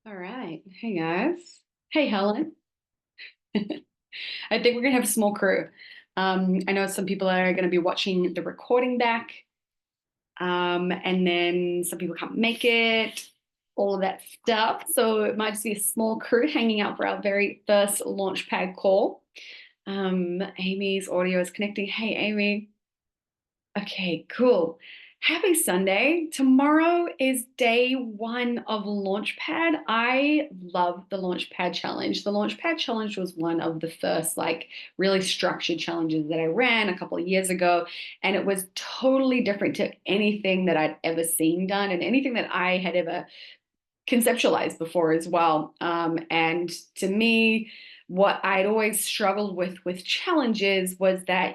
All right. Hey guys. Hey Helen. I think we're gonna have a small crew. I know some people are gonna be watching the recording back, and then some people can't make it, all of that stuff. So it might just be a small crew hanging out for our very first Launchpad call. Amy's audio is connecting. Hey Amy. Okay, cool. Happy Sunday. Tomorrow is day one of Launchpad. I love the Launchpad challenge. The Launchpad challenge was one of the first, like, really structured challenges that I ran a couple of years ago. And it was totally different to anything that I'd ever seen done and anything that I had ever conceptualized before as well. And to me, what I'd always struggled with challenges was that,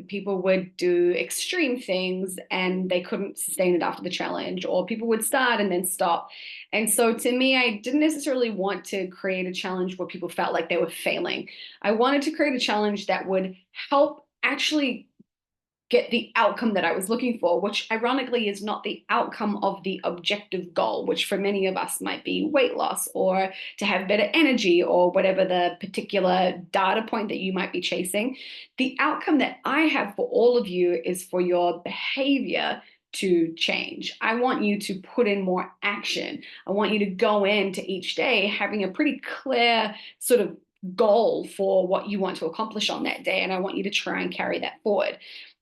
people would do extreme things and they couldn't sustain it after the challenge, or people would start and then stop. And so to me, I didn't necessarily want to create a challenge where people felt like they were failing. I wanted to create a challenge that would help actually get the outcome that I was looking for, which ironically is not the outcome of the objective goal, which for many of us might be weight loss or to have better energy or whatever the particular data point that you might be chasing. The outcome that I have for all of you is for your behavior to change. I want you to put in more action. I want you to go into each day having a pretty clear sort of goal for what you want to accomplish on that day. And I want you to try and carry that forward.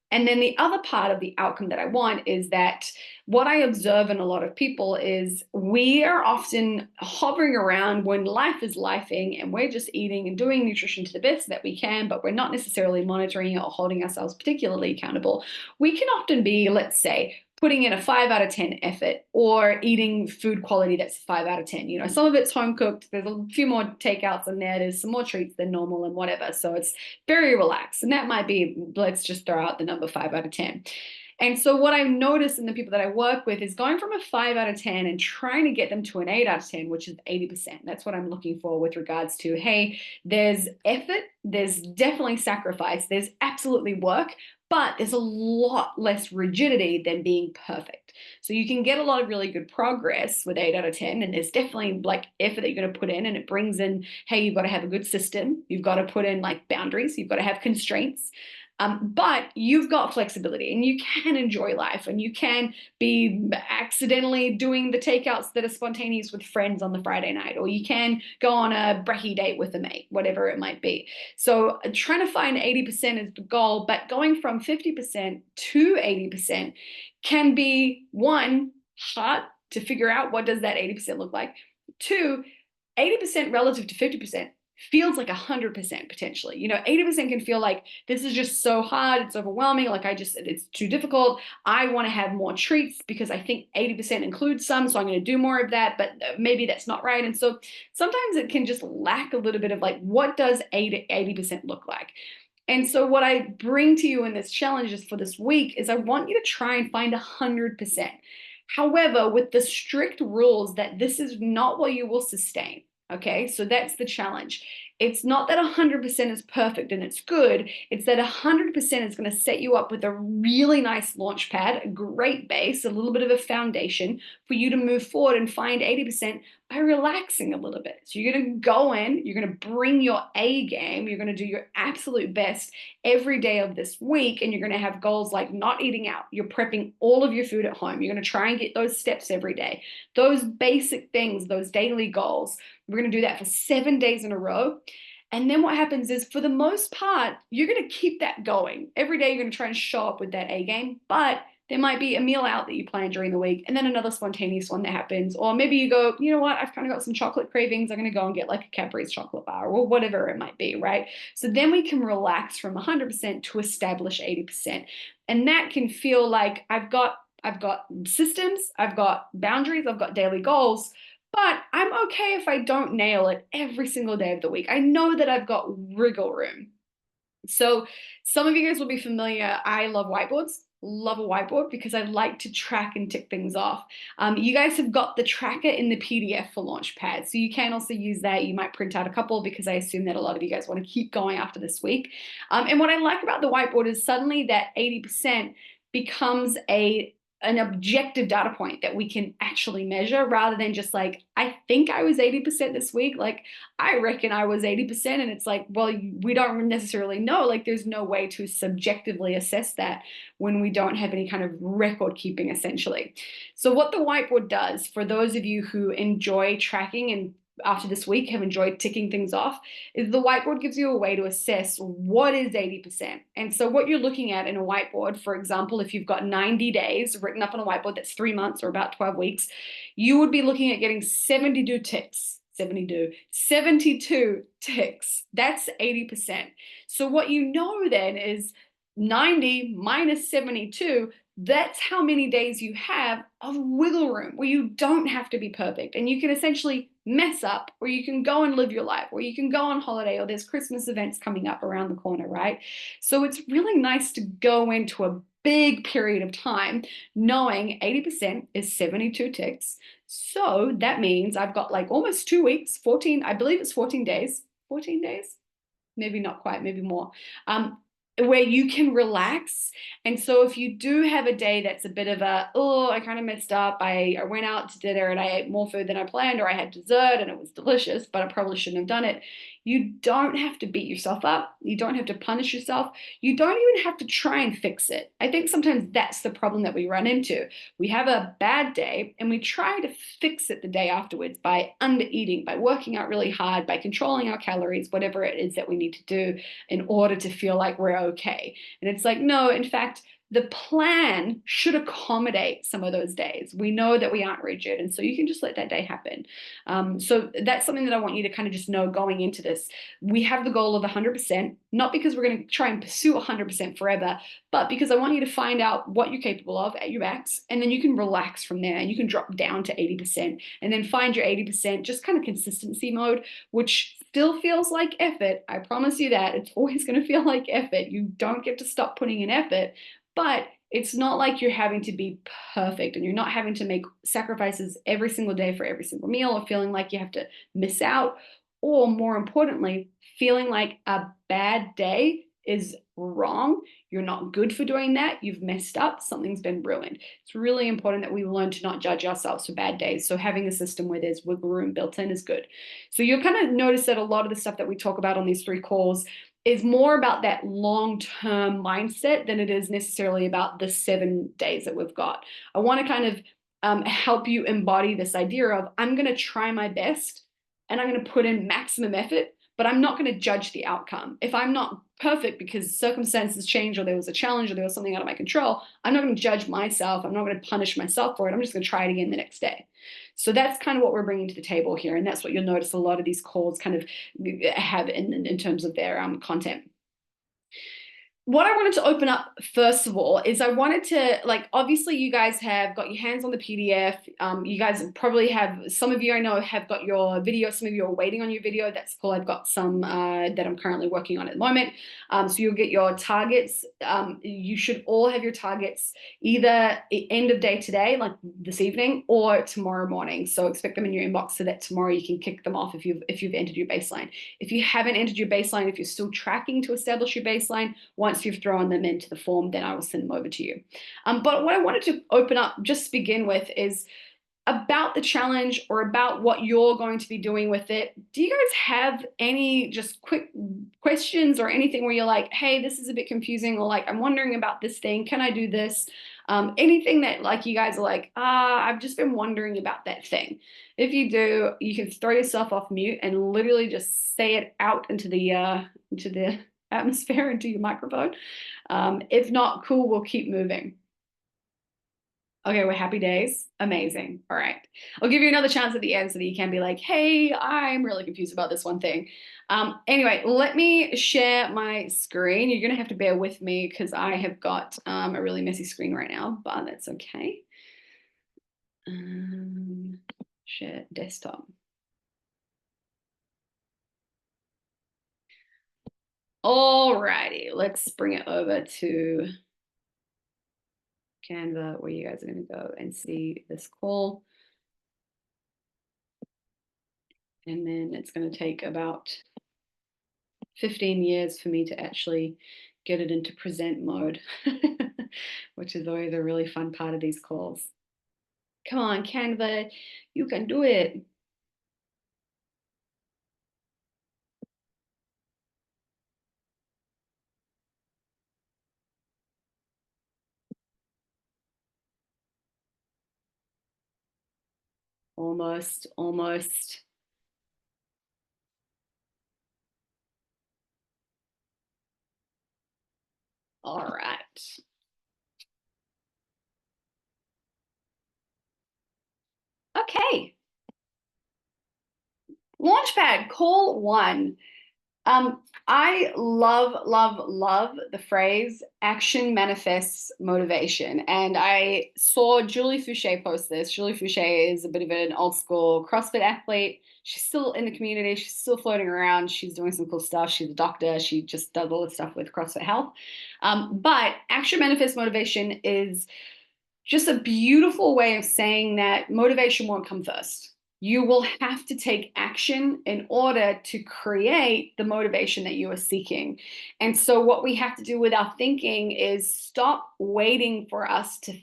And then the other part of the outcome that I want is that what I observe in a lot of people is we are often hovering around when life is lifing and we're just eating and doing nutrition to the best that we can, but we're not necessarily monitoring it or holding ourselves particularly accountable. We can often be, let's say, putting in a 5 out of 10 effort or eating food quality that's 5 out of 10. Some of it's home cooked. There's a few more takeouts in there. There's some more treats than normal and whatever. So it's very relaxed. And that might be, let's just throw out the number 5 out of 10. And so what I've noticed in the people that I work with is going from a 5 out of 10 and trying to get them to an 8 out of 10, which is 80%. That's what I'm looking for with regards to, hey, there's effort, there's definitely sacrifice, there's absolutely work, but there's a lot less rigidity than being perfect. So you can get a lot of really good progress with 8 out of 10, and there's definitely like effort that you're going to put in, and it brings in, hey, you've got to have a good system, you've got to put in like boundaries, you've got to have constraints. But you've got flexibility and you can enjoy life and you can be accidentally doing the takeouts that are spontaneous with friends on the Friday night, or you can go on a brekkie date with a mate, whatever it might be. So trying to find 80% is the goal, but going from 50% to 80% can be one, hard to figure out what does that 80% look like. Two, 80% relative to 50% feels like 100% potentially. 80% can feel like this is just so hard, it's overwhelming, like it's too difficult. I want to have more treats because I think 80% includes some, so I'm going to do more of that, but maybe that's not right. And so sometimes it can just lack a little bit of like, what does 80% look like? And so what I bring to you in this challenge is for this week is I want you to try and find 100%. However, with the strict rules that this is not what you will sustain. Okay, so that's the challenge. It's not that 100% is perfect and it's good. It's that 100% is going to set you up with a really nice launch pad, a great base, a little bit of a foundation for you to move forward and find 80% by relaxing a little bit. So you're going to go in, you're going to bring your A game, you're going to do your absolute best every day of this week, and you're going to have goals like not eating out. You're prepping all of your food at home. You're going to try and get those steps every day. Those basic things, those daily goals. We're going to do that for 7 days in a row. And then what happens is, for the most part, you're going to keep that going. Every day, you're going to try and show up with that A game, but there might be a meal out that you plan during the week and then another spontaneous one that happens. Or maybe you go, you know what, I've kind of got some chocolate cravings. I'm going to go and get like a Cadbury's chocolate bar or whatever it might be, right? So then we can relax from 100% to establish 80%. And that can feel like I've got systems, I've got boundaries, I've got daily goals, but I'm okay if I don't nail it every single day of the week. I know that I've got wriggle room. So some of you guys will be familiar. I love whiteboards. Love a whiteboard because I like to track and tick things off. You guys have got the tracker in the PDF for Launchpad, so you can also use that. You might print out a couple because I assume that a lot of you guys want to keep going after this week. And what I like about the whiteboard is suddenly that 80% becomes a an objective data point that we can actually measure rather than just like, I think I was 80% this week. Like, I reckon I was 80%. And it's like, well, we don't necessarily know. Like, there's no way to subjectively assess that when we don't have any kind of record keeping, essentially. So, what the whiteboard does for those of you who enjoy tracking and after this week have enjoyed ticking things off is the whiteboard gives you a way to assess what is 80%. And so what you're looking at in a whiteboard, for example, if you've got 90 days written up on a whiteboard, that's 3 months or about 12 weeks, you would be looking at getting 72 ticks. 72 ticks. That's 80%. So what you know then is 90 minus 72, that's how many days you have of wiggle room where you don't have to be perfect and you can essentially mess up, or you can go and live your life, or you can go on holiday, or there's Christmas events coming up around the corner, right? So it's really nice to go into a big period of time knowing 80% is 72 ticks. So that means I've got like almost 2 weeks, 14, I believe it's 14 days, 14 days, maybe not quite, maybe more, where you can relax. And so if you do have a day that's a bit of a, oh, I kind of messed up, I went out to dinner and I ate more food than I planned, or I had dessert and it was delicious, but I probably shouldn't have done it. You don't have to beat yourself up. You don't have to punish yourself. You don't even have to try and fix it. I think sometimes that's the problem that we run into. We have a bad day and we try to fix it the day afterwards by under eating, by working out really hard, by controlling our calories, whatever it is that we need to do in order to feel like we're okay. And it's like, no, in fact, the plan should accommodate some of those days. We know that we aren't rigid, and so you can just let that day happen. So that's something that I want you to kind of just know going into this. We have the goal of 100%, not because we're going to try and pursue 100% forever, but because I want you to find out what you're capable of at your max, and then you can relax from there and you can drop down to 80% and then find your 80%, just kind of consistency mode, which still feels like effort. I promise you that. It's always going to feel like effort. You don't get to stop putting in effort, but it's not like you're having to be perfect and you're not having to make sacrifices every single day for every single meal or feeling like you have to miss out, or more importantly, feeling like a bad day is wrong. You're not good for doing that. You've messed up. Something's been ruined. It's really important that we learn to not judge ourselves for bad days. So having a system where there's wiggle room built in is good. So you'll kind of notice that a lot of the stuff that we talk about on these 3 calls is more about that long-term mindset than it is necessarily about the 7 days that we've got. I want to kind of help you embody this idea of, I'm going to try my best and I'm going to put in maximum effort, but I'm not going to judge the outcome. If I'm not perfect because circumstances change or there was a challenge or there was something out of my control, I'm not going to judge myself. I'm not going to punish myself for it. I'm just going to try it again the next day. So that's kind of what we're bringing to the table here. And that's what you'll notice a lot of these calls kind of have in terms of their content. What I wanted to open up first of all is I wanted to, like, obviously you guys have got your hands on the PDF. You guys probably have, some of you I know have got your video, some of you are waiting on your video. That's cool. I've got some that I'm currently working on at the moment. So you'll get your targets. You should all have your targets either end of day today, like this evening, or tomorrow morning. So expect them in your inbox so that tomorrow you can kick them off if you've entered your baseline. If you haven't entered your baseline, if you're still tracking to establish your baseline, once you've thrown them into the form, then I will send them over to you. But what I wanted to open up, just begin with, is about the challenge or about what you're going to be doing with it. Do you guys have any just quick questions or anything where you're like, hey, this is a bit confusing, or like, I'm wondering about this thing, can I do this? Anything that like you guys are like, I've just been wondering about that thing. If you do, you can throw yourself off mute and literally just say it out into the atmosphere, into your microphone. If not, cool, we'll keep moving. Okay, we're happy days. Amazing. All right. I'll give you another chance at the end so that you can be like, hey, I'm really confused about this one thing. Anyway, let me share my screen. You're going to have to bear with me because I have got a really messy screen right now, but that's okay. Share desktop. All righty, let's bring it over to Canva where you guys are going to go and see this call. And then it's going to take about 15 years for me to actually get it into present mode. which is always a really fun part of these calls. Come on, Canva, you can do it. Almost, almost. All right. Okay. Launchpad, call one. I love, love, love the phrase action manifests motivation. And I saw Julie Fouché post this. Julie Fouché is a bit of an old school CrossFit athlete. She's still in the community. She's still floating around. She's doing some cool stuff. She's a doctor. She just does all this stuff with CrossFit Health. But action manifests motivation is just a beautiful way of saying that motivation won't come first. You will have to take action in order to create the motivation that you are seeking. And so, what we have to do with our thinking is stop waiting for us to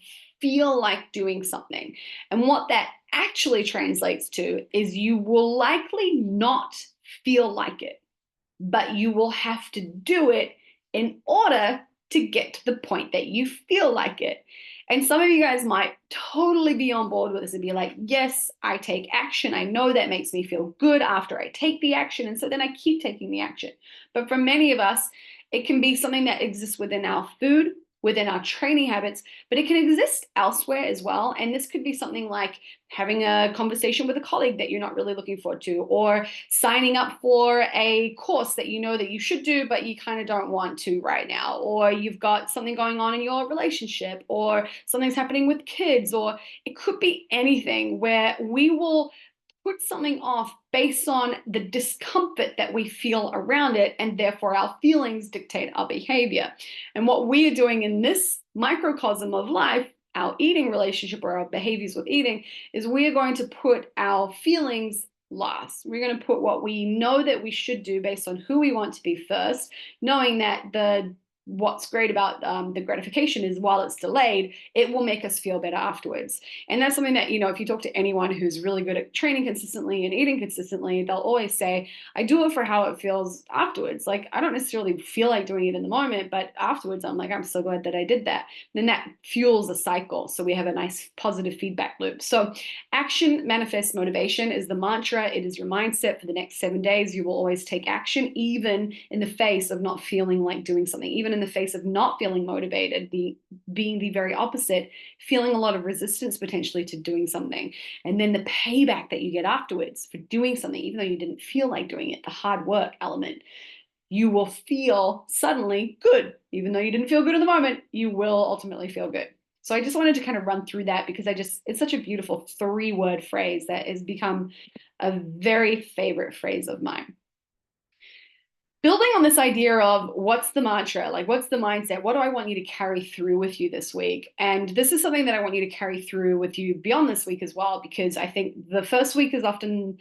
feel like doing something. And what that actually translates to is you will likely not feel like it, but you will have to do it in order to get to the point that you feel like it. And some of you guys might totally be on board with this and be like, yes, I take action. I know that makes me feel good after I take the action. And so then I keep taking the action. But for many of us, it can be something that exists within our food, within our training habits, but it can exist elsewhere as well. And this could be something like having a conversation with a colleague that you're not really looking forward to, or signing up for a course that you know that you should do, but you kind of don't want to right now, or you've got something going on in your relationship, or something's happening with kids, or it could be anything where we will put something off based on the discomfort that we feel around it, and therefore our feelings dictate our behavior. And what we are doing in this microcosm of life, our eating relationship or our behaviors with eating, is we are going to put our feelings last. We're going to put what we know that we should do based on who we want to be first, knowing that what's great about the gratification is while it's delayed, it will make us feel better afterwards. And that's something that, if you talk to anyone who's really good at training consistently and eating consistently, they'll always say, I do it for how it feels afterwards. Like, I don't necessarily feel like doing it in the moment, but afterwards, I'm like, I'm so glad that I did that. Then that fuels a cycle. So we have a nice positive feedback loop. So action manifests motivation is the mantra. It is your mindset for the next 7 days. You will always take action, even in the face of not feeling like doing something, even in the face of not feeling motivated, being the very opposite, feeling a lot of resistance potentially to doing something. And then the payback that you get afterwards for doing something, even though you didn't feel like doing it, the hard work element, you will feel suddenly good. Even though you didn't feel good in the moment, you will ultimately feel good. So I just wanted to kind of run through that because it's such a beautiful 3-word phrase that has become a very favorite phrase of mine. Building on this idea of what's the mantra, like what's the mindset, what do I want you to carry through with you this week? And this is something that I want you to carry through with you beyond this week as well, because I think the first week is often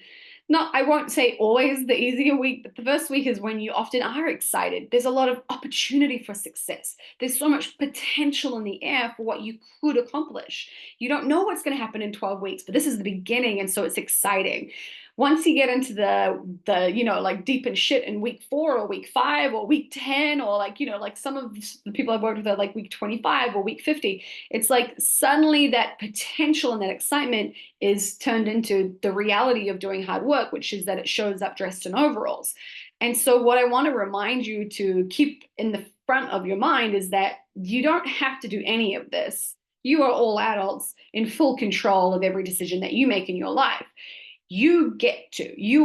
not, I won't say always the easier week, but the first week is when you often are excited. There's a lot of opportunity for success. There's so much potential in the air for what you could accomplish. You don't know what's going to happen in 12 weeks, but this is the beginning. And so it's exciting. Once you get into the like deep in shit in week 4 or week 5 or week 10, or like some of the people I've worked with are like week 25 or week 50, it's like suddenly that potential and that excitement is turned into the reality of doing hard work, which is that it shows up dressed in overalls. And so what I want to remind you to keep in the front of your mind is that you don't have to do any of this. You are all adults in full control of every decision that you make in your life. You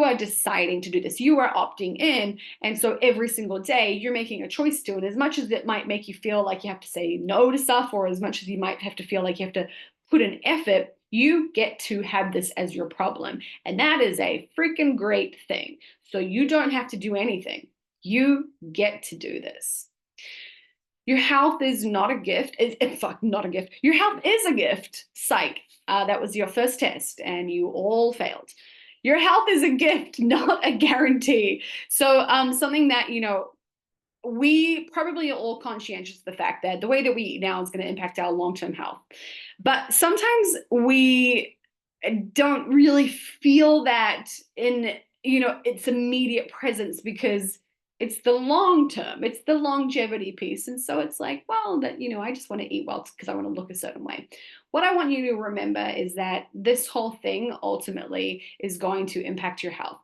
are deciding to do this. You are opting in. And so every single day you're making a choice to it. As much as it might make you feel like you have to say no to stuff, or as much as you might have to feel like you have to put an effort, you get to have this as your problem. And that is a freaking great thing. So you don't have to do anything. You get to do this. Your health is not a gift. Not a gift. Your health is a gift. Psych. That was your first test and you all failed. Your health is a gift, not a guarantee. So something that, we probably are all conscientious of the fact that the way that we eat now is going to impact our long-term health. But sometimes we don't really feel that in, its immediate presence, because it's the long term, it's the longevity piece. And so it's like, well, that, I just want to eat well because I want to look a certain way. What I want you to remember is that this whole thing ultimately is going to impact your health.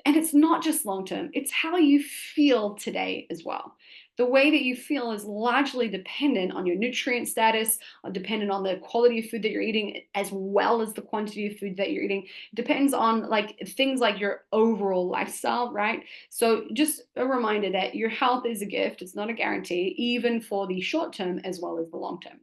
And it's not just long term, it's how you feel today as well. The way that you feel is largely dependent on your nutrient status, dependent on the quality of food that you're eating, as well as the quantity of food that you're eating. It depends on like things like your overall lifestyle, right? So just a reminder that your health is a gift, it's not a guarantee, even for the short term as well as the long term.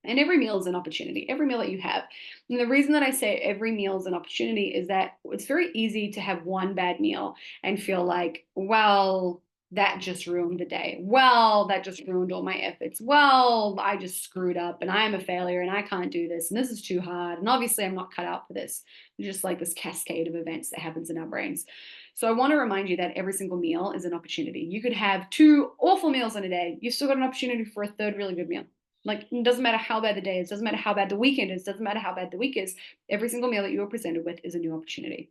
And every meal is an opportunity, every meal that you have. And the reason that I say every meal is an opportunity is that it's very easy to have one bad meal and feel like, well, that just ruined the day. Well, that just ruined all my efforts. Well, I just screwed up and I'm a failure and I can't do this and this is too hard. And obviously, I'm not cut out for this. It's just like this cascade of events that happens in our brains. So I want to remind you that every single meal is an opportunity. You could have 2 awful meals in a day. You've still got an opportunity for a third really good meal. Like, it doesn't matter how bad the day is, doesn't matter how bad the weekend is, doesn't matter how bad the week is. Every single meal that you are presented with is a new opportunity.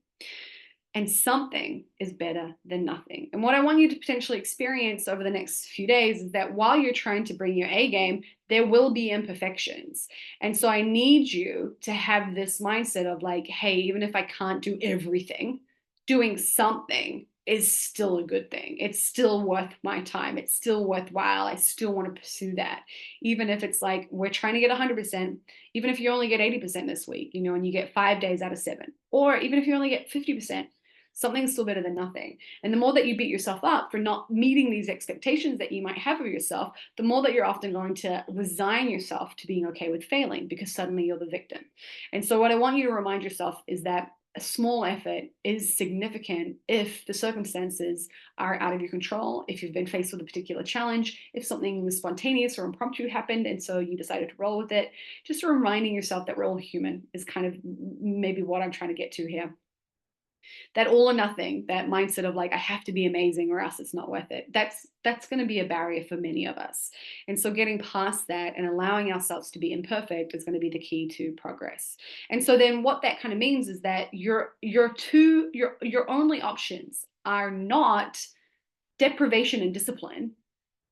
And something is better than nothing. And what I want you to potentially experience over the next few days is that while you're trying to bring your A game, there will be imperfections. And so I need you to have this mindset of like, hey, even if I can't do everything, doing something is still a good thing. It's still worth my time. It's still worthwhile. I still want to pursue that. Even if it's like we're trying to get 100%, even if you only get 80% this week, and you get 5 days out of 7, or even if you only get 50%, something's still better than nothing. And the more that you beat yourself up for not meeting these expectations that you might have of yourself, the more that you're often going to resign yourself to being okay with failing, because suddenly you're the victim. And so what I want you to remind yourself is that a small effort is significant if the circumstances are out of your control, if you've been faced with a particular challenge, if something spontaneous or impromptu happened and so you decided to roll with it. Just reminding yourself that we're all human is kind of maybe what I'm trying to get to here. That all or nothing, that mindset of like, I have to be amazing or else it's not worth it. That's going to be a barrier for many of us. And so getting past that and allowing ourselves to be imperfect is going to be the key to progress. And so then what that kind of means is that your only options are not deprivation and discipline,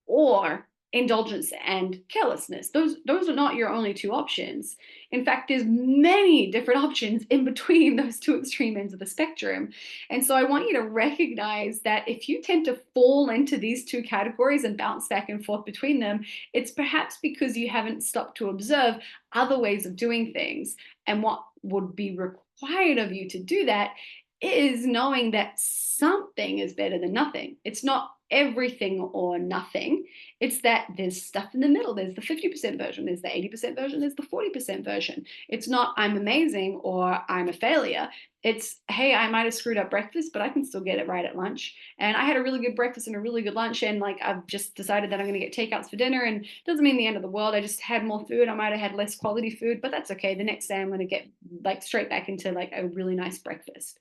or indulgence and carelessness. Those are not your only 2 options. In fact, there's many different options in between those 2 extreme ends of the spectrum. And so I want you to recognize that if you tend to fall into these 2 categories and bounce back and forth between them, it's perhaps because you haven't stopped to observe other ways of doing things. And what would be required of you to do that is knowing that something is better than nothing. It's not everything or nothing. It's that there's stuff in the middle. There's the 50% version, there's the 80% version, there's the 40% version. It's not I'm amazing or I'm a failure. It's, hey, I might have screwed up breakfast, but I can still get it right at lunch. And I had a really good breakfast and a really good lunch. And like, I've just decided that I'm going to get takeouts for dinner, and it doesn't mean the end of the world. I just had more food. I might have had less quality food, but that's okay. The next day I'm going to get like straight back into like a really nice breakfast.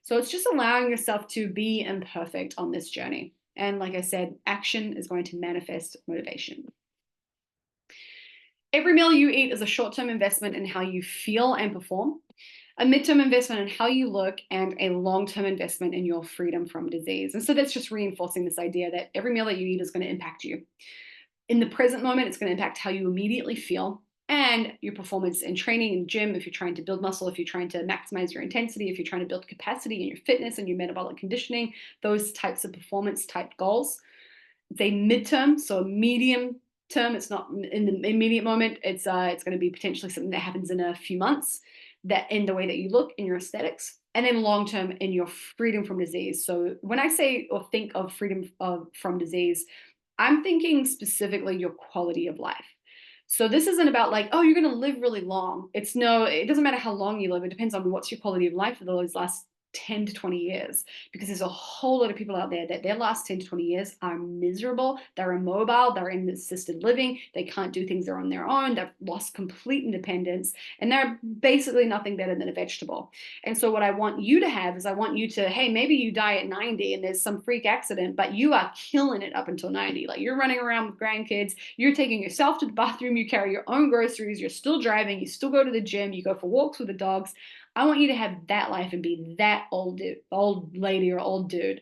So it's just allowing yourself to be imperfect on this journey. And like I said, action is going to manifest motivation. Every meal you eat is a short-term investment in how you feel and perform, a midterm investment in how you look, and a long-term investment in your freedom from disease. And so that's just reinforcing this idea that every meal that you eat is going to impact you. In the present moment, it's going to impact how you immediately feel and your performance in training in the gym, if you're trying to build muscle, if you're trying to maximize your intensity, if you're trying to build capacity in your fitness and your metabolic conditioning, those types of performance type goals. It's a midterm, so a medium term. It's not in the immediate moment. It's going to be potentially something that happens in a few months, that in the way that you look, in your aesthetics, and then long term in your freedom from disease. So when I say or think of freedom from disease, I'm thinking specifically your quality of life. So this isn't about like, oh, you're going to live really long. It doesn't matter how long you live. It depends on what's your quality of life for those last 10 to 20 years, because there's a whole lot of people out there that their last 10 to 20 years are miserable. They're immobile, they're in assisted living, they can't do things on their own, they've lost complete independence, and they're basically nothing better than a vegetable. And so what I want you to have is, I want you to, hey, maybe you die at 90 and there's some freak accident, but you are killing it up until 90. Like, you're running around with grandkids, you're taking yourself to the bathroom, you carry your own groceries, you're still driving, you still go to the gym, you go for walks with the dogs. I want you to have that life and be that old lady or old dude.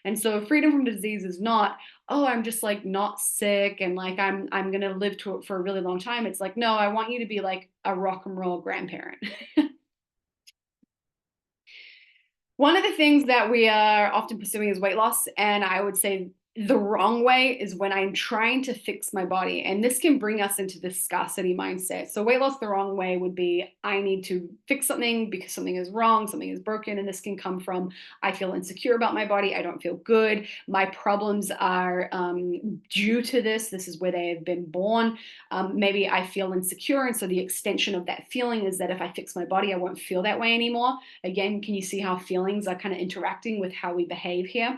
And so freedom from disease is not, oh, I'm just like not sick and like I'm gonna live to it for a really long time. It's like, no, I want you to be like a rock and roll grandparent. One of the things that we are often pursuing is weight loss. And I would say the wrong way is when I'm trying to fix my body. And this can bring us into this scarcity mindset. So, weight loss the wrong way would be, I need to fix something because something is wrong, something is broken. And this can come from, I feel insecure about my body, I don't feel good, my problems are due to this. This is where they have been born. Maybe I feel insecure. And so, the extension of that feeling is that if I fix my body, I won't feel that way anymore. Again, can you see how feelings are kind of interacting with how we behave here?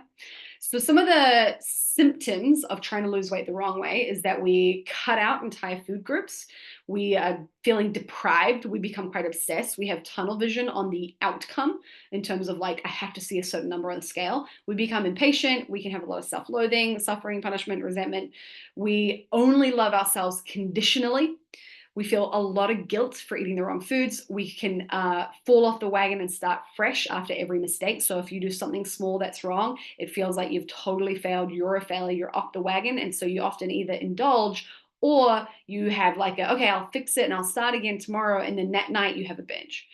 So, some of the symptoms of trying to lose weight the wrong way is that we cut out entire food groups. We are feeling deprived. We become quite obsessed. We have tunnel vision on the outcome in terms of like, I have to see a certain number on the scale. We become impatient. We can have a lot of self loathing, suffering, punishment, resentment. We only love ourselves conditionally. We feel a lot of guilt for eating the wrong foods. We can fall off the wagon and start fresh after every mistake. So if you do something small that's wrong, it feels like you've totally failed. You're a failure. You're off the wagon. And so you often either indulge, or you have like okay, I'll fix it and I'll start again tomorrow. And then that night you have a binge.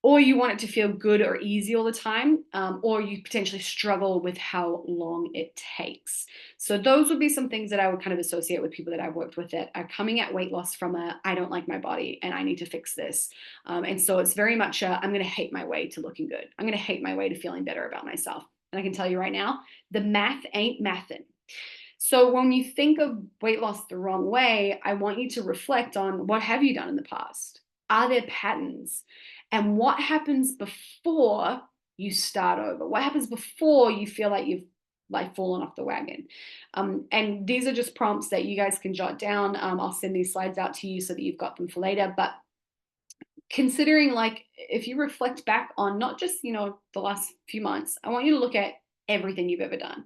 Or you want it to feel good or easy all the time, or you potentially struggle with how long it takes. So those would be some things that I would kind of associate with people that I've worked with that are coming at weight loss from a, I don't like my body and I need to fix this. And so it's very much I'm going to hate my way to looking good. I'm going to hate my way to feeling better about myself. And I can tell you right now, the math ain't mathin'. So when you think of weight loss the wrong way, I want you to reflect on, what have you done in the past? Are there patterns? And what happens before you start over? What happens before you feel like you've like fallen off the wagon? And these are just prompts that you guys can jot down. I'll send these slides out to you so that you've got them for later. But considering, like, if you reflect back on not just the last few months, I want you to look at everything you've ever done,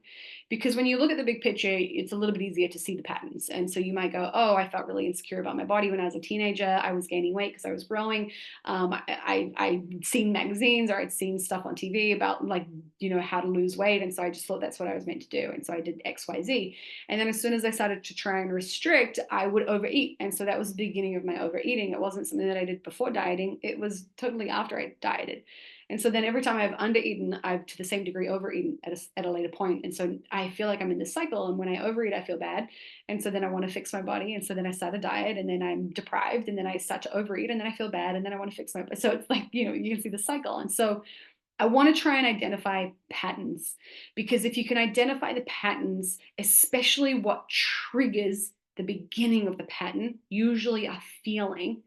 because when you look at the big picture, it's a little bit easier to see the patterns. And so you might go, oh, I felt really insecure about my body when I was a teenager. I was gaining weight because I was growing. I'd seen magazines, or I'd seen stuff on TV about like how to lose weight, and so I just thought that's what I was meant to do, and so I did XYZ. And then as soon as I started to try and restrict, I would overeat, and so that was the beginning of my overeating. It wasn't something that I did before dieting, it was totally after I dieted. And so then every time I've undereaten, I've to the same degree overeaten at a later point. And so I feel like I'm in this cycle. And when I overeat, I feel bad. And so then I want to fix my body. And so then I start a diet, and then I'm deprived, and then I start to overeat, and then I feel bad, and then I want to fix my body. So it's like, you can see the cycle. And so I want to try and identify patterns, because if you can identify the patterns, especially what triggers the beginning of the pattern, usually a feeling,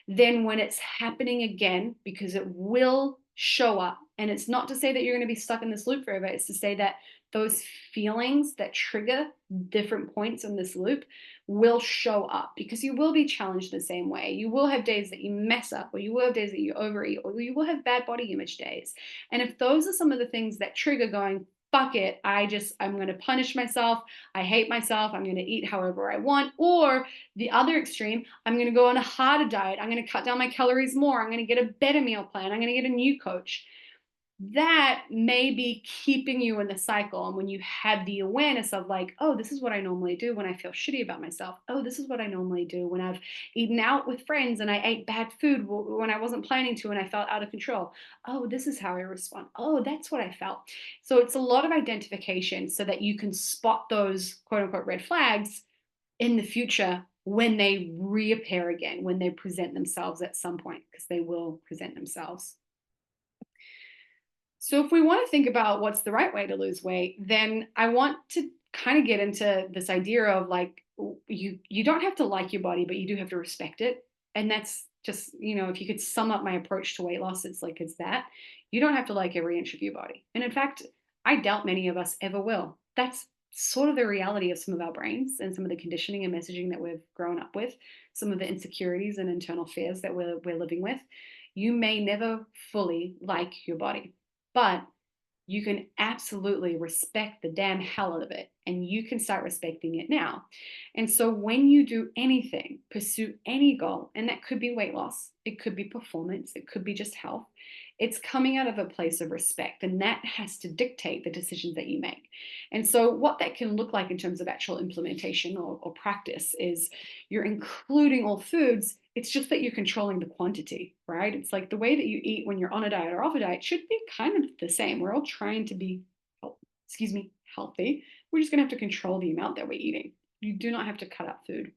then when it's happening again, because it will show up, and it's not to say that you're going to be stuck in this loop forever, it's to say that those feelings that trigger different points in this loop will show up, because you will be challenged the same way. You will have days that you mess up, or you will have days that you overeat, or you will have bad body image days. And if those are some of the things that trigger going, fuck it, I'm going to punish myself, I hate myself, I'm going to eat however I want, or the other extreme, I'm going to go on a harder diet, I'm going to cut down my calories more, I'm going to get a better meal plan, I'm going to get a new coach, that may be keeping you in the cycle. And when you have the awareness of like, oh, this is what I normally do when I feel shitty about myself. Oh, this is what I normally do when I've eaten out with friends and I ate bad food when I wasn't planning to and I felt out of control. Oh, this is how I respond. Oh, that's what I felt. So it's a lot of identification so that you can spot those quote unquote red flags in the future when they reappear again, when they present themselves at some point, because they will present themselves. So if we want to think about what's the right way to lose weight, then I want to kind of get into this idea of like, you don't have to like your body, but you do have to respect it. And that's just, if you could sum up my approach to weight loss, it's that you don't have to like every inch of your body. And in fact, I doubt many of us ever will. That's sort of the reality of some of our brains and some of the conditioning and messaging that we've grown up with, some of the insecurities and internal fears that we're living with. You may never fully like your body, but you can absolutely respect the damn hell out of it, and you can start respecting it now. And so when you do anything, pursue any goal, and that could be weight loss, it could be performance, it could be just health, it's coming out of a place of respect, and that has to dictate the decisions that you make. And so what that can look like in terms of actual implementation or practice is you're including all foods. It's just that you're controlling the quantity, right? It's like the way that you eat when you're on a diet or off a diet should be kind of the same. We're all trying to be, healthy. We're just going to have to control the amount that we're eating. You do not have to cut out food.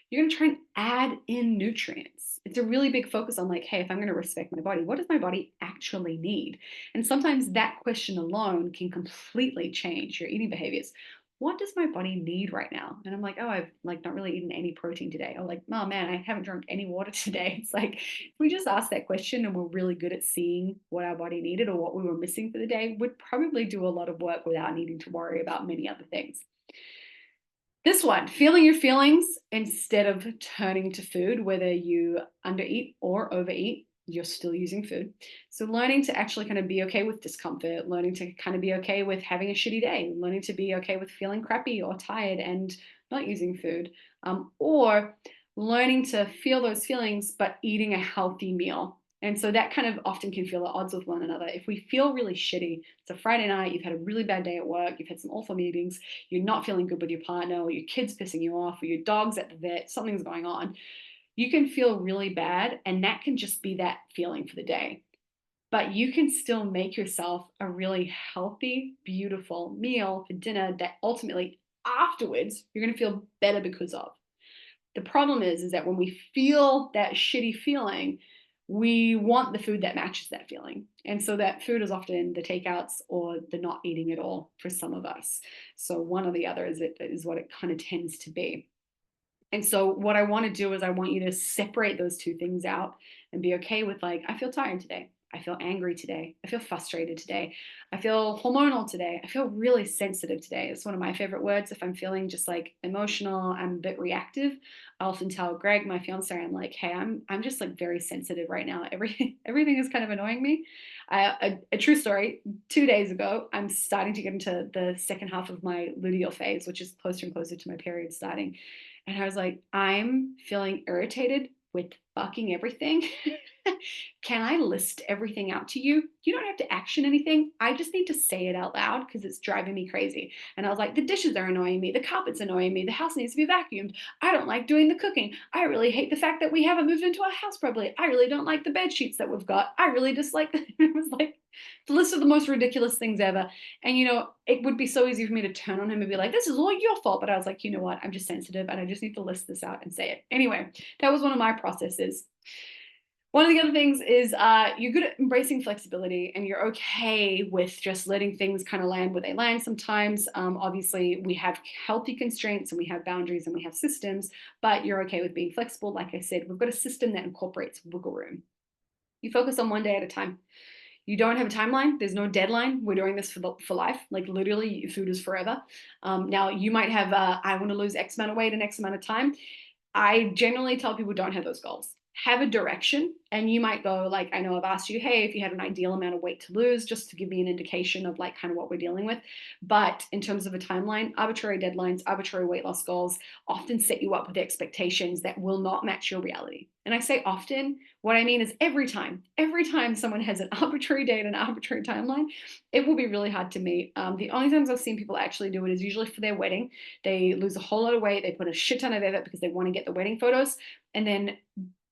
You're going to try and add in nutrients. It's a really big focus on like, hey, if I'm going to respect my body, what does my body actually need? And sometimes that question alone can completely change your eating behaviors. What does my body need right now? And I'm like, oh, I've like not really eaten any protein today. Or like, oh man, I haven't drunk any water today. It's like, if we just ask that question and we're really good at seeing what our body needed or what we were missing for the day, we'd probably do a lot of work without needing to worry about many other things. This one, feeling your feelings instead of turning to food, whether you undereat or overeat, you're still using food. So learning to actually kind of be okay with discomfort, learning to kind of be okay with having a shitty day, learning to be okay with feeling crappy or tired and not using food, or learning to feel those feelings, but eating a healthy meal. And so that kind of often can feel at odds with one another. If we feel really shitty, it's a Friday night, you've had a really bad day at work, you've had some awful meetings, you're not feeling good with your partner, or your kid's pissing you off, or your dog's at the vet, something's going on, you can feel really bad, and that can just be that feeling for the day. But you can still make yourself a really healthy, beautiful meal for dinner that ultimately afterwards you're going to feel better because of. The problem is that when we feel that shitty feeling, we want the food that matches that feeling. And so that food is often the takeouts or the not eating at all for some of us. So one or the other is what it kind of tends to be. And so what I want to do is I want you to separate those two things out and be okay with like, I feel tired today. I feel angry today. I feel frustrated today. I feel hormonal today. I feel really sensitive today. It's one of my favorite words. If I'm feeling just like emotional, I'm a bit reactive. I often tell Greg, my fiance, I'm like, hey, I'm just like very sensitive right now. Everything is kind of annoying me. A true story, 2 days ago, I'm starting to get into the second half of my luteal phase, which is closer and closer to my period starting. And I was like, I'm feeling irritated with fucking everything. Can I list everything out to you? You don't have to action anything. I just need to say it out loud because it's driving me crazy. And I was like, the dishes are annoying me. The carpet's annoying me. The house needs to be vacuumed. I don't like doing the cooking. I really hate the fact that we haven't moved into our house properly. I really don't like the bed sheets that we've got. I really dislike it was like the list of the most ridiculous things ever. And it would be so easy for me to turn on him and be like, this is all your fault. But I was like, you know what? I'm just sensitive and I just need to list this out and say it. Anyway, that was one of my processes. One of the other things is you're good at embracing flexibility and you're okay with just letting things kind of land where they land sometimes. Obviously, we have healthy constraints and we have boundaries and we have systems, but you're okay with being flexible. Like I said, we've got a system that incorporates wiggle room. You focus on one day at a time. You don't have a timeline. There's no deadline. We're doing this for life. Like literally, food is forever. Now, you might have, I want to lose X amount of weight in X amount of time. I generally tell people don't have those goals. Have a direction, and you might go like, I know I've asked you, hey, if you had an ideal amount of weight to lose, just to give me an indication of like kind of what we're dealing with. But in terms of a timeline, arbitrary deadlines, arbitrary weight loss goals often set you up with expectations that will not match your reality. And I say often, what I mean is every time someone has an arbitrary date and an arbitrary timeline, it will be really hard to meet. The only times I've seen people actually do it is usually for their wedding. They lose a whole lot of weight. They put a shit ton of effort because they want to get the wedding photos. And then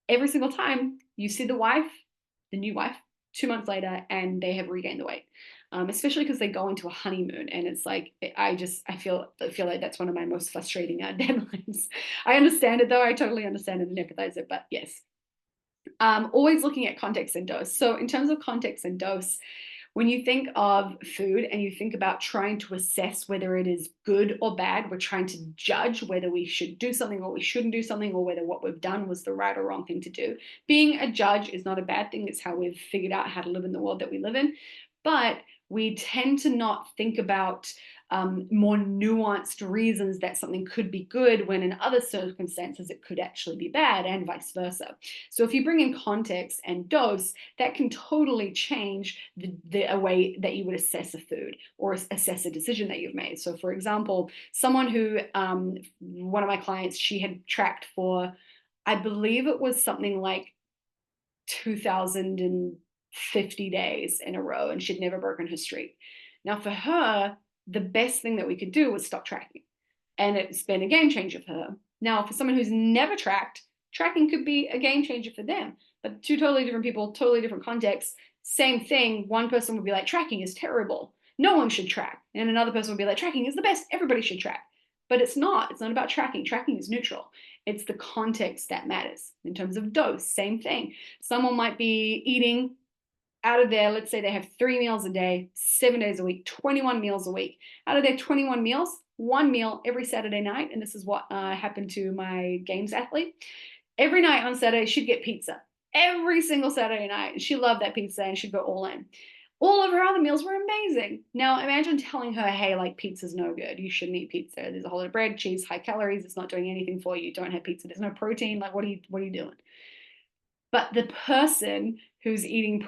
every single time you see the new wife, 2 months later, and they have regained the weight. Especially because they go into a honeymoon, and it's like I feel like that's one of my most frustrating deadlines. I understand it though. I totally understand it and empathize it. But yes, always looking at context and dose. So in terms of context and dose, When you think of food and you think about trying to assess whether it is good or bad, we're trying to judge whether we should do something or we shouldn't do something, or whether what we've done was the right or wrong thing to do. Being a judge is not a bad thing. It's how we've figured out how to live in the world that we live in. But we tend to not think about more nuanced reasons that something could be good, when in other circumstances it could actually be bad, and vice versa. So if you bring in context and dose, that can totally change the way that you would assess a food or assess a decision that you've made. So for example, someone who, one of my clients, she had tracked for, I believe it was something like 2050 days in a row, and she'd never broken her streak. Now, for her, the best thing that we could do was stop tracking. And it's been a game changer for her. Now, for someone who's never tracked, tracking could be a game changer for them. But two totally different people, totally different contexts, same thing. One person would be like, tracking is terrible. No one should track. And another person would be like, tracking is the best. Everybody should track. But it's not. It's not about tracking. Tracking is neutral. It's the context that matters. In terms of dose, same thing. Someone might be eating out of there, let's say they have 3 meals a day, 7 days a week, 21 meals a week. Out of their 21 meals, 1 meal every Saturday night. And this is what happened to my games athlete. Every night on Saturday, she'd get pizza. Every single Saturday night. And she loved that pizza and she'd go all in. All of her other meals were amazing. Now imagine telling her, hey, like pizza's no good. You shouldn't eat pizza. There's a whole lot of bread, cheese, high calories. It's not doing anything for you. Don't have pizza. There's no protein. Like, what are you doing? But the person who's eating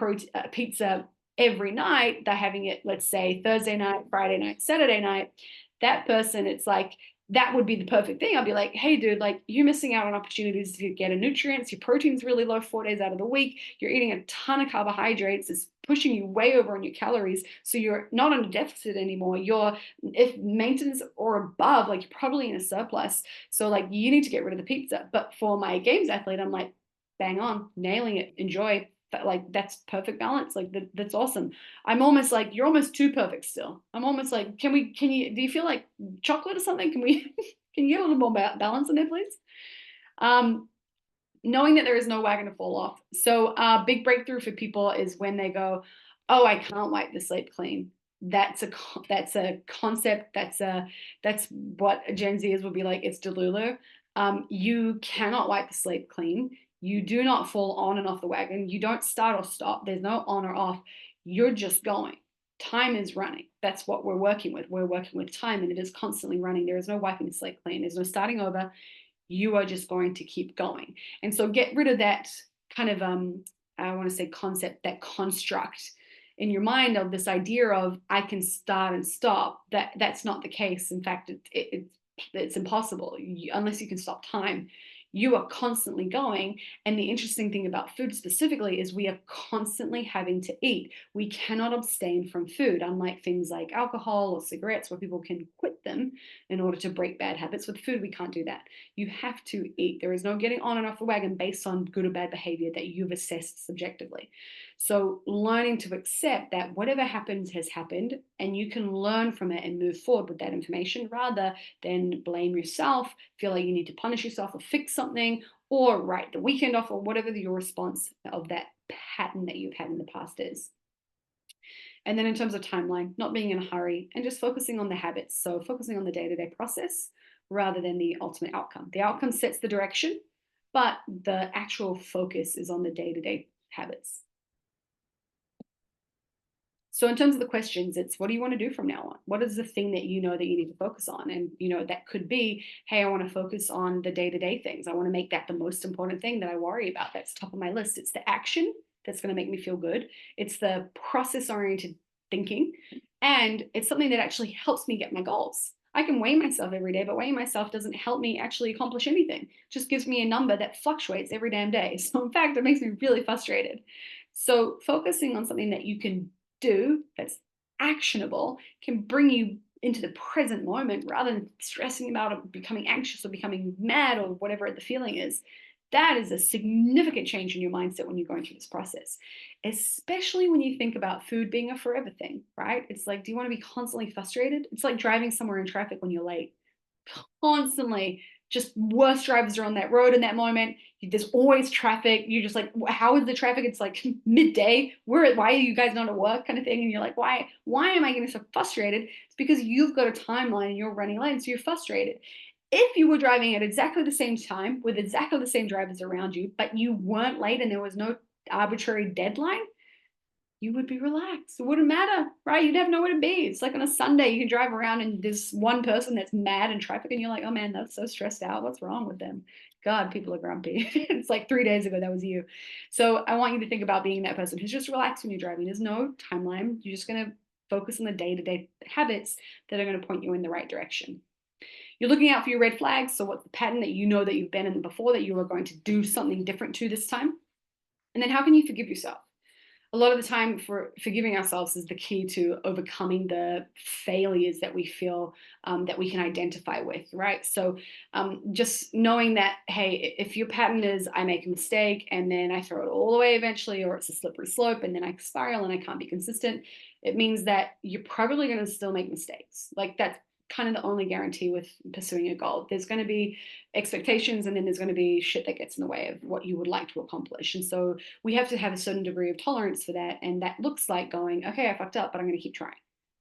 pizza every night, they're having it, let's say, Thursday night, Friday night, Saturday night, that person, it's like, that would be the perfect thing. I'll be like, hey, dude, like you're missing out on opportunities to get nutrients. Your protein's really low 4 days out of the week. You're eating a ton of carbohydrates. It's pushing you way over on your calories. So you're not on a deficit anymore. You're, if maintenance or above, like you're probably in a surplus. So like you need to get rid of the pizza. But for my games athlete, I'm like, bang on, nailing it, enjoy. Like that's perfect balance. Like that's awesome. I'm almost like, you're almost too perfect still. I'm almost like, do you feel like chocolate or something? Can you get a little more balance in there, please? Knowing that there is no wagon to fall off. So big breakthrough for people is when they go, oh, I can't wipe the slate clean. That's a concept. That's what Gen Zers would be like. It's Delulu. You cannot wipe the slate clean. You do not fall on and off the wagon. You don't start or stop. There's no on or off. You're just going. Time is running. That's what we're working with. We're working with time, and it is constantly running. There is no wiping the slate clean. There's no starting over. You are just going to keep going. And so get rid of that kind of, I want to say concept, that construct in your mind of this idea of I can start and stop. That's not the case. In fact, it's impossible unless you can stop time. You are constantly going. And the interesting thing about food specifically is we are constantly having to eat. We cannot abstain from food, unlike things like alcohol or cigarettes, where people can quit them in order to break bad habits. With food, we can't do that. You have to eat. There is no getting on and off the wagon based on good or bad behavior that you've assessed subjectively. So learning to accept that whatever happens has happened, and you can learn from it and move forward with that information rather than blame yourself, feel like you need to punish yourself or fix something, or write the weekend off, or whatever your response of that pattern that you've had in the past is. And then in terms of timeline, not being in a hurry and just focusing on the habits. So focusing on the day-to-day process rather than the ultimate outcome. The outcome sets the direction, but the actual focus is on the day-to-day habits. So in terms of the questions, it's what do you want to do from now on? What is the thing that you know that you need to focus on? And that could be, hey, I want to focus on the day-to-day things. I want to make that the most important thing that I worry about. That's top of my list. It's the action that's going to make me feel good. It's the process-oriented thinking. And it's something that actually helps me get my goals. I can weigh myself every day, but weighing myself doesn't help me actually accomplish anything. It just gives me a number that fluctuates every damn day. So in fact, it makes me really frustrated. So focusing on something that you can do that's actionable can bring you into the present moment rather than stressing about it, becoming anxious or becoming mad or whatever the feeling is. That is a significant change in your mindset when you're going through this process, especially when you think about food being a forever thing, right? It's like, do you want to be constantly frustrated? It's like driving somewhere in traffic when you're late. Constantly just worst drivers are on that road in that moment. There's always traffic. You're just like, how is the traffic? It's like midday. Why are you guys not at work kind of thing? And you're like, why am I getting so frustrated? It's because you've got a timeline and you're running late, so you're frustrated. If you were driving at exactly the same time with exactly the same drivers around you, but you weren't late and there was no arbitrary deadline, you would be relaxed. It wouldn't matter, right? You'd have nowhere to be. It's like on a Sunday, you can drive around and there's one person that's mad in traffic and you're like, oh man, that's so stressed out. What's wrong with them? God, people are grumpy. It's like 3 days ago, that was you. So I want you to think about being that person who's just relaxed when you're driving. There's no timeline. You're just going to focus on the day-to-day habits that are going to point you in the right direction. You're looking out for your red flags. So what's the pattern that you know that you've been in before that you are going to do something different to this time? And then how can you forgive yourself? A lot of the time for forgiving ourselves is the key to overcoming the failures that we feel that we can identify with, right? So just knowing that, hey, if your pattern is I make a mistake and then I throw it all away eventually, or it's a slippery slope and then I spiral and I can't be consistent, it means that you're probably going to still make mistakes. Like that's kind of the only guarantee with pursuing a goal. There's going to be expectations and then there's going to be shit that gets in the way of what you would like to accomplish. And so we have to have a certain degree of tolerance for that. And that looks like going, okay, I fucked up, but I'm going to keep trying.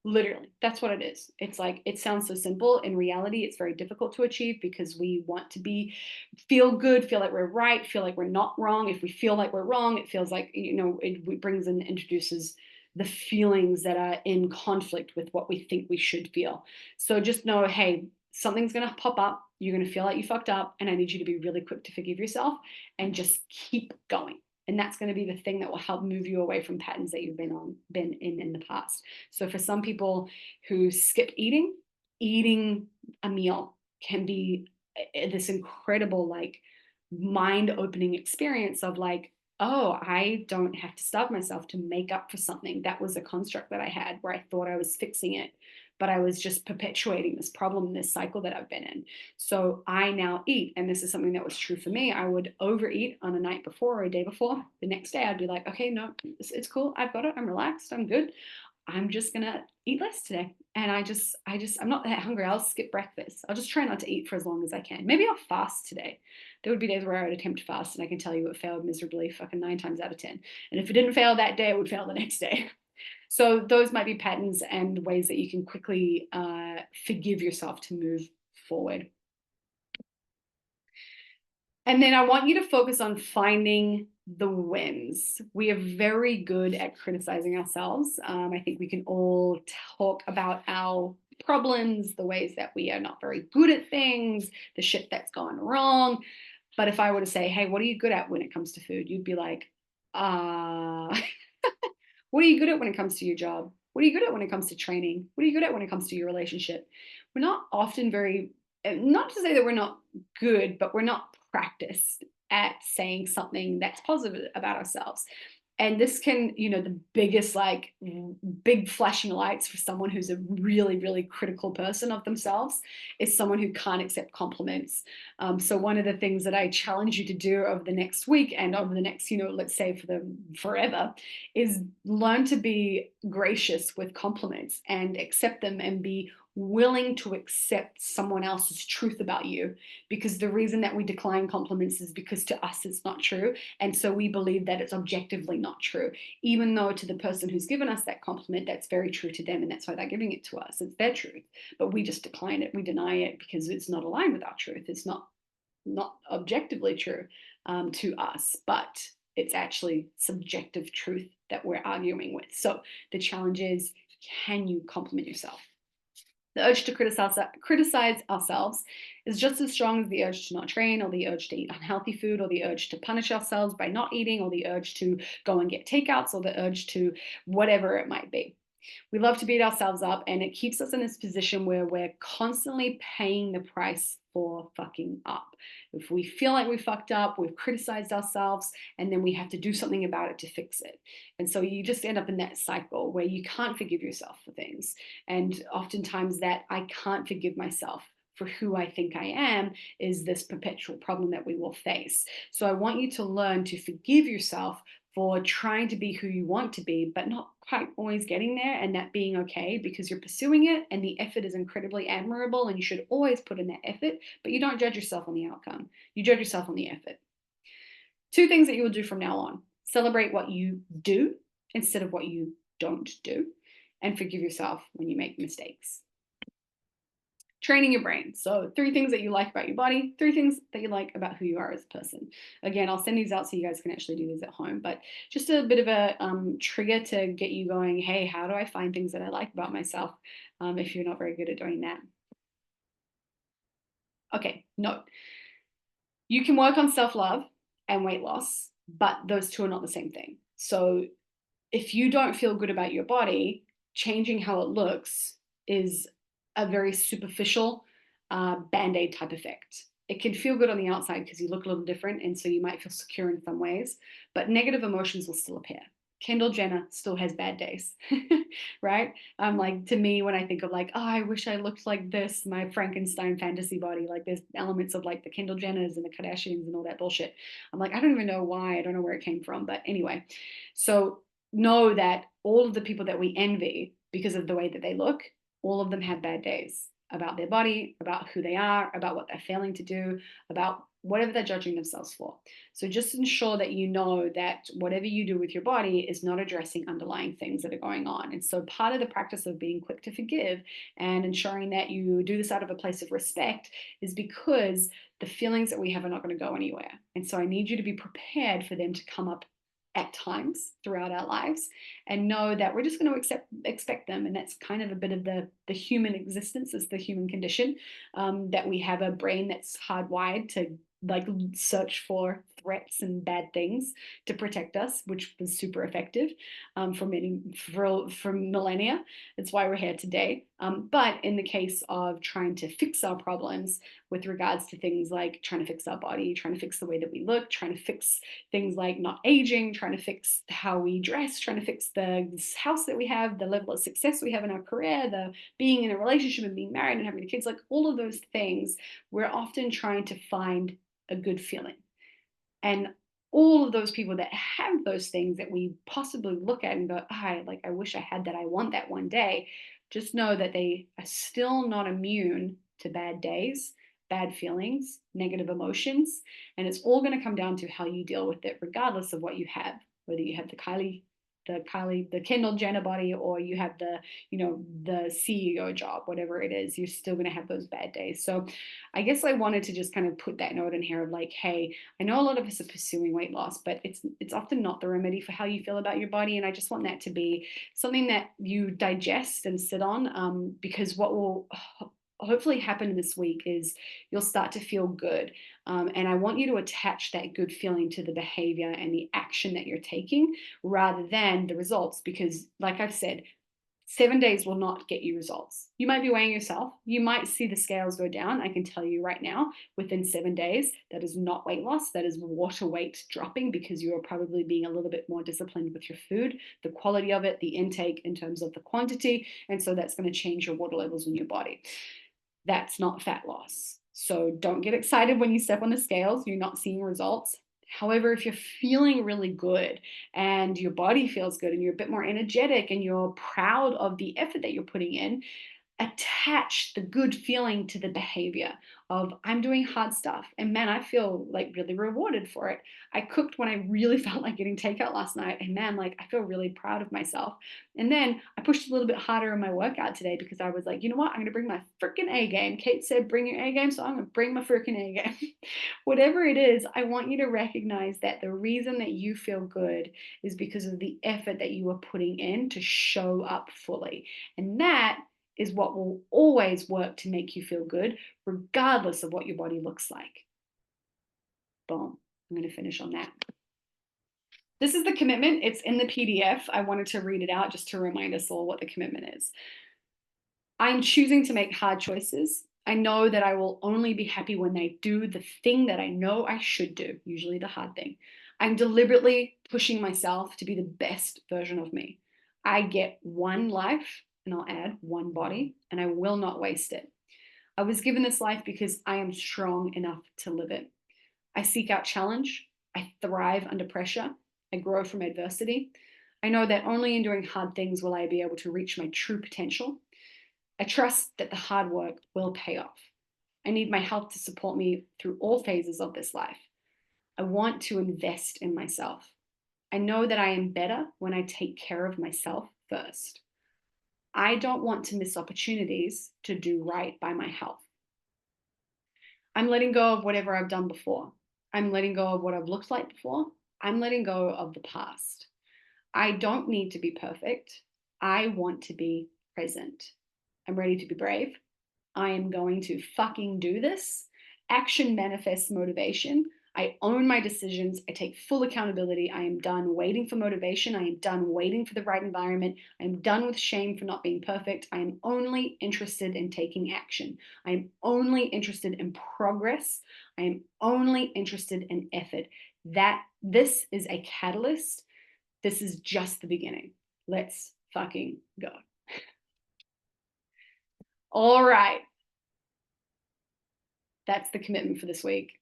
Literally, that's what it is. It's like, it sounds so simple. In reality, it's very difficult to achieve because we want to feel good, feel like we're right, feel like we're not wrong. If we feel like we're wrong, it feels like, it brings and introduces the feelings that are in conflict with what we think we should feel. So just know, hey, something's going to pop up. You're going to feel like you fucked up. And I need you to be really quick to forgive yourself and just keep going. And that's going to be the thing that will help move you away from patterns that you've been in the past. So for some people who skip eating a meal can be this incredible, like, mind-opening experience of like, oh, I don't have to starve myself to make up for something. That was a construct that I had where I thought I was fixing it, but I was just perpetuating this problem, this cycle that I've been in. So I now eat, and this is something that was true for me. I would overeat on a night before or a day before. The next day I'd be like, okay, no, it's cool. I've got it. I'm relaxed. I'm good. I'm just gonna eat less today. And I'm not that hungry. I'll skip breakfast. I'll just try not to eat for as long as I can. Maybe I'll fast today. There would be days where I would attempt to fast, and I can tell you it failed miserably, fucking 9 times out of 10. And if it didn't fail that day, it would fail the next day. So those might be patterns and ways that you can quickly forgive yourself to move forward. And then I want you to focus on finding the wins. We are very good at criticizing ourselves. I think we can all talk about our problems, the ways that we are not very good at things, the shit that's gone wrong. But if I were to say, hey, what are you good at when it comes to food? You'd be like, what are you good at when it comes to your job? What are you good at when it comes to training? What are you good at when it comes to your relationship? We're not often not to say that we're not good, but we're not practiced at saying something that's positive about ourselves. And this can, the biggest, like, big flashing lights for someone who's a really, really critical person of themselves is someone who can't accept compliments. So one of the things that I challenge you to do over the next week and over the next, let's say for the forever, is learn to be gracious with compliments and accept them and be willing to accept someone else's truth about you, because the reason that we decline compliments is because to us it's not true, and so we believe that it's objectively not true, even though to the person who's given us that compliment, that's very true to them, and that's why they're giving it to us. It's their truth, but we just decline it, we deny it because it's not aligned with our truth. It's not objectively true to us, but it's actually subjective truth that we're arguing with. So the challenge is, can you compliment yourself? The urge to criticize ourselves is just as strong as the urge to not train, or the urge to eat unhealthy food, or the urge to punish ourselves by not eating, or the urge to go and get takeouts, or the urge to whatever it might be. We love to beat ourselves up, and it keeps us in this position where we're constantly paying the price for fucking up. If we feel like we fucked up, we've criticized ourselves, and then we have to do something about it to fix it. And so you just end up in that cycle where you can't forgive yourself for things. And oftentimes that I can't forgive myself for who I think I am is this perpetual problem that we will face. So I want you to learn to forgive yourself for trying to be who you want to be, but not quite always getting there, and that being okay because you're pursuing it and the effort is incredibly admirable and you should always put in that effort, but you don't judge yourself on the outcome. You judge yourself on the effort. Two things that you will do from now on: celebrate what you do instead of what you don't do, and forgive yourself when you make mistakes. Training your brain. So 3 things that you like about your body, 3 things that you like about who you are as a person. Again, I'll send these out so you guys can actually do these at home, but just a bit of a trigger to get you going, hey, how do I find things that I like about myself, if you're not very good at doing that. Okay, note. You can work on self-love and weight loss, but those two are not the same thing. So if you don't feel good about your body, changing how it looks is a very superficial band-aid type effect. It can feel good on the outside because you look a little different, and so you might feel secure in some ways, but negative emotions will still appear. Kendall Jenner still has bad days, right? Like, to me, when I think of like, oh, I wish I looked like this, my Frankenstein fantasy body, like there's elements of like the Kendall Jenners and the Kardashians and all that bullshit. I'm like, I don't even know why. I don't know where it came from. But anyway, so know that all of the people that we envy because of the way that they look, all of them have bad days about their body, about who they are, about what they're failing to do, about whatever they're judging themselves for. So just ensure that you know that whatever you do with your body is not addressing underlying things that are going on. And so part of the practice of being quick to forgive and ensuring that you do this out of a place of respect is because the feelings that we have are not going to go anywhere. And so I need you to be prepared for them to come up at times throughout our lives, and know that we're just going to expect them. And that's kind of a bit of the human existence, is the human condition, that we have a brain that's hardwired to like search for threats and bad things to protect us, which was super effective for millennia. That's why we're here today. But in the case of trying to fix our problems with regards to things like trying to fix our body, trying to fix the way that we look, trying to fix things like not aging, trying to fix how we dress, trying to fix the house that we have, the level of success we have in our career, the being in a relationship and being married and having kids, like all of those things, we're often trying to find a good feeling. And all of those people that have those things that we possibly look at and go, I wish I had that, I want that one day, just know that they are still not immune to bad days, bad feelings, negative emotions. And it's all going to come down to how you deal with it, regardless of what you have, whether you have the Kendall Jenner body, or you have the CEO job, whatever it is, you're still going to have those bad days. So I guess I wanted to just kind of put that note in here of like, hey, I know a lot of us are pursuing weight loss, but it's often not the remedy for how you feel about your body. And I just want that to be something that you digest and sit on, because what will hopefully happen this week is you'll start to feel good. And I want you to attach that good feeling to the behavior and the action that you're taking rather than the results, because like I've said, 7 days will not get you results. You might be weighing yourself. You might see the scales go down. I can tell you right now, within 7 days, that is not weight loss. That is water weight dropping, because you are probably being a little bit more disciplined with your food, the quality of it, the intake in terms of the quantity. And so that's going to change your water levels in your body. That's not fat loss. So don't get excited when you step on the scales, you're not seeing results. However, if you're feeling really good and your body feels good and you're a bit more energetic and you're proud of the effort that you're putting in, attach the good feeling to the behavior of I'm doing hard stuff, and man, I feel like really rewarded for it. I cooked when I really felt like getting takeout last night, and man, like I feel really proud of myself. And then I pushed a little bit harder in my workout today because I was like, you know what, I'm gonna bring my freaking A game. Kate said bring your A game, so I'm gonna bring my freaking A game. Whatever it is, I want you to recognize that the reason that you feel good is because of the effort that you are putting in to show up fully. And that is what will always work to make you feel good, regardless of what your body looks like. Boom. I'm going to finish on that. This is the commitment. It's in the PDF. I wanted to read it out just to remind us all what the commitment is. I'm choosing to make hard choices. I know that I will only be happy when I do the thing that I know I should do, usually the hard thing. I'm deliberately pushing myself to be the best version of me. I get one life, and I'll add one body, and I will not waste it. I was given this life because I am strong enough to live it. I seek out challenge. I thrive under pressure. I grow from adversity. I know that only in doing hard things will I be able to reach my true potential. I trust that the hard work will pay off. I need my health to support me through all phases of this life. I want to invest in myself. I know that I am better when I take care of myself first. I don't want to miss opportunities to do right by my health. I'm letting go of whatever I've done before. I'm letting go of what I've looked like before. I'm letting go of the past. I don't need to be perfect. I want to be present. I'm ready to be brave. I am going to fucking do this. Action manifests motivation. I own my decisions. I take full accountability. I am done waiting for motivation. I am done waiting for the right environment. I am done with shame for not being perfect. I am only interested in taking action. I am only interested in progress. I am only interested in effort. This is a catalyst. This is just the beginning. Let's fucking go. All right. That's the commitment for this week.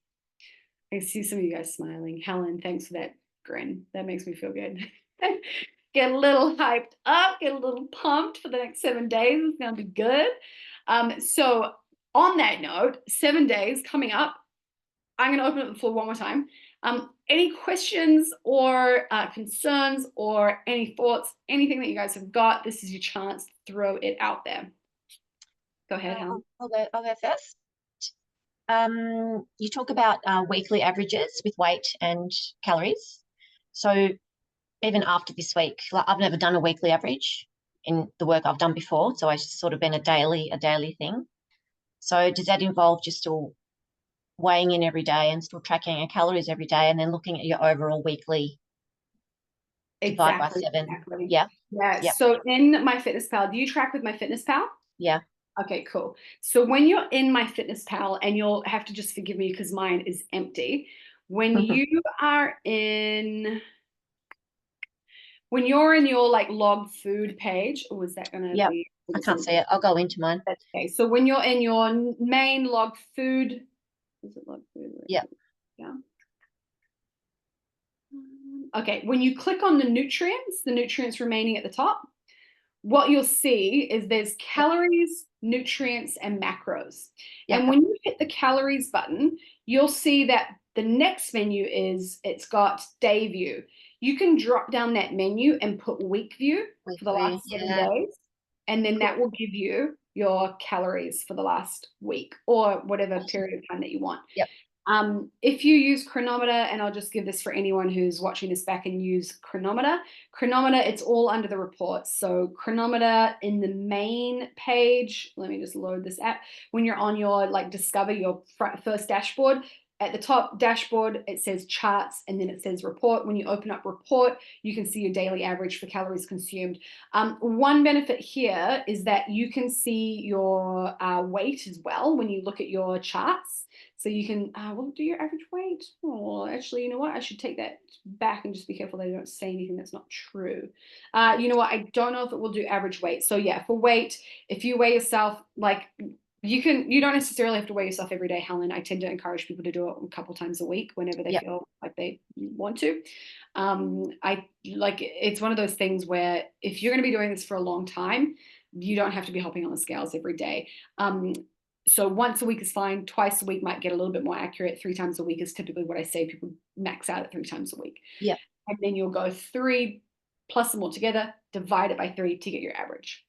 I see some of you guys smiling. Helen, thanks for that grin. That makes me feel good. Get a little hyped up, get a little pumped for the next 7 days. It's going to be good. So on that note, 7 days coming up. I'm going to open up the floor one more time. Any questions or concerns or any thoughts, anything that you guys have got, this is your chance to throw it out there. Go ahead, Helen. I'll go first. You talk about weekly averages with weight and calories. So even after this week, like I've never done a weekly average in the work I've done before. So it's just sort of been a daily thing. So does that involve just still weighing in every day and still tracking your calories every day and then looking at your overall weekly divide by 7? Exactly. Yeah. Yeah. Yep. So in MyFitnessPal, do you track with MyFitnessPal? Yeah. Okay, cool. So when you're in MyFitnessPal, and you'll have to just forgive me because mine is empty. When you're in your like log food page, or is that going to be? I can't see it. I'll go into mine. Okay, so when you're in your main log food, is it log food? Yeah. Yeah. Okay, when you click on the nutrients remaining at the top, what you'll see is there's calories, nutrients, and macros. Yep. And when you hit the calories button, you'll see that the next menu it's got day view. You can drop down that menu and put week view for the last 7 days. And then that will give you your calories for the last week or whatever period of time that you want. Yep. If you use Chronometer, and I'll just give this for anyone who's watching this back and use Chronometer, it's all under the reports. So Chronometer in the main page, let me just load this app. When you're on your discover your first dashboard, at the top dashboard, it says charts and then it says report. When you open up report, you can see your daily average for calories consumed. One benefit here is that you can see your weight as well when you look at your charts. So you can, do your average weight. Oh, actually, you know what? I should take that back and just be careful that I don't say anything that's not true. You know what? I don't know if it will do average weight. So yeah, for weight, if you weigh yourself, you don't necessarily have to weigh yourself every day, Helen. I tend to encourage people to do it a couple times a week whenever they feel like they want to. It's one of those things where if you're going to be doing this for a long time, you don't have to be hopping on the scales every day. So once a week is fine. Twice a week might get a little bit more accurate. 3 times a week is typically what I say. People max out at 3 times a week. Yeah. And then you'll go 3 plus them all together, divide it by 3 to get your average.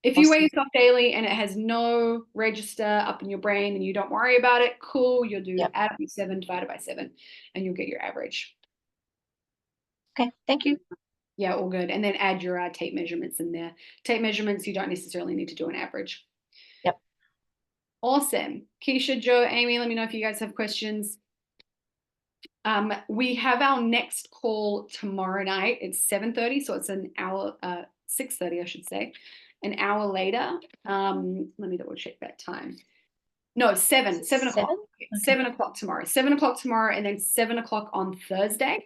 If you weigh yourself daily and it has no register up in your brain and you don't worry about it, cool. You'll do add up 7 divided by 7 and you'll get your average. Okay, thank you. Yeah, all good. And then add your tape measurements in there. Tape measurements, you don't necessarily need to do an average. Yep. Awesome. Keisha, Joe, Amy, let me know if you guys have questions. We have our next call tomorrow night. It's 7:30, so it's an hour, 6:30, I should say. An hour later. Let me double check that time. No, 7 o'clock. Okay. 7 o'clock tomorrow. 7 o'clock tomorrow, and then 7 o'clock on Thursday.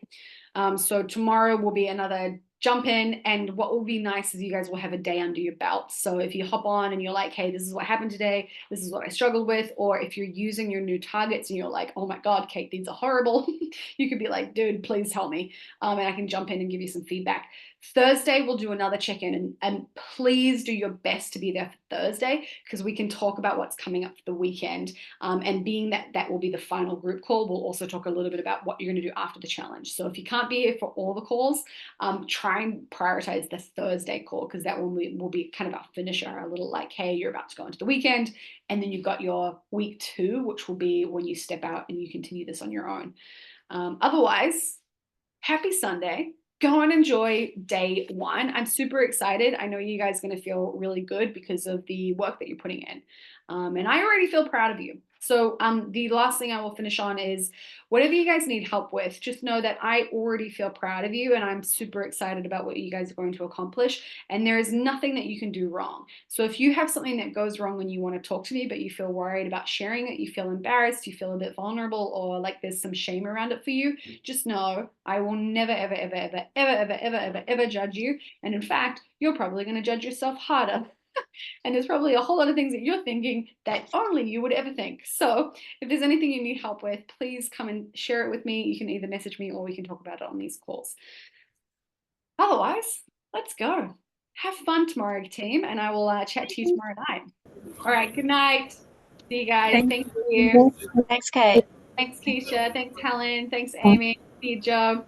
So tomorrow will be another jump in, and what will be nice is you guys will have a day under your belt. So if you hop on and you're like, hey, this is what happened today, this is what I struggled with, or if you're using your new targets and you're like, oh my God, Kate, these are horrible, you could be like, dude, please help me. And I can jump in and give you some feedback. Thursday, we'll do another check-in, and please do your best to be there for Thursday, because we can talk about what's coming up for the weekend. And being that that will be the final group call, we'll also talk a little bit about what you're going to do after the challenge. So if you can't be here for all the calls, try and prioritize the Thursday call, because that will be kind of our finisher, a little like, hey, you're about to go into the weekend, and then you've got your week 2, which will be when you step out and you continue this on your own. Otherwise, happy Sunday. Go and enjoy day 1. I'm super excited. I know you guys are going to feel really good because of the work that you're putting in. And I already feel proud of you. So the last thing I will finish on is, whatever you guys need help with, just know that I already feel proud of you, and I'm super excited about what you guys are going to accomplish. And there is nothing that you can do wrong. So if you have something that goes wrong and you want to talk to me, but you feel worried about sharing it, you feel embarrassed, you feel a bit vulnerable, or like there's some shame around it for you, just know I will never, ever, ever, ever, ever, ever, ever, ever, ever judge you. And in fact, you're probably going to judge yourself harder. And there's probably a whole lot of things that you're thinking that only you would ever think. So if there's anything you need help with, please come and share it with me. You can either message me or we can talk about it on these calls. Otherwise, let's go. Have fun tomorrow, team, and I will chat to you tomorrow night. All right, good night. See you guys. Thank you. Thanks, Kate. Thanks, Keisha. Thanks, Helen. Thanks, Amy. See you, Joe.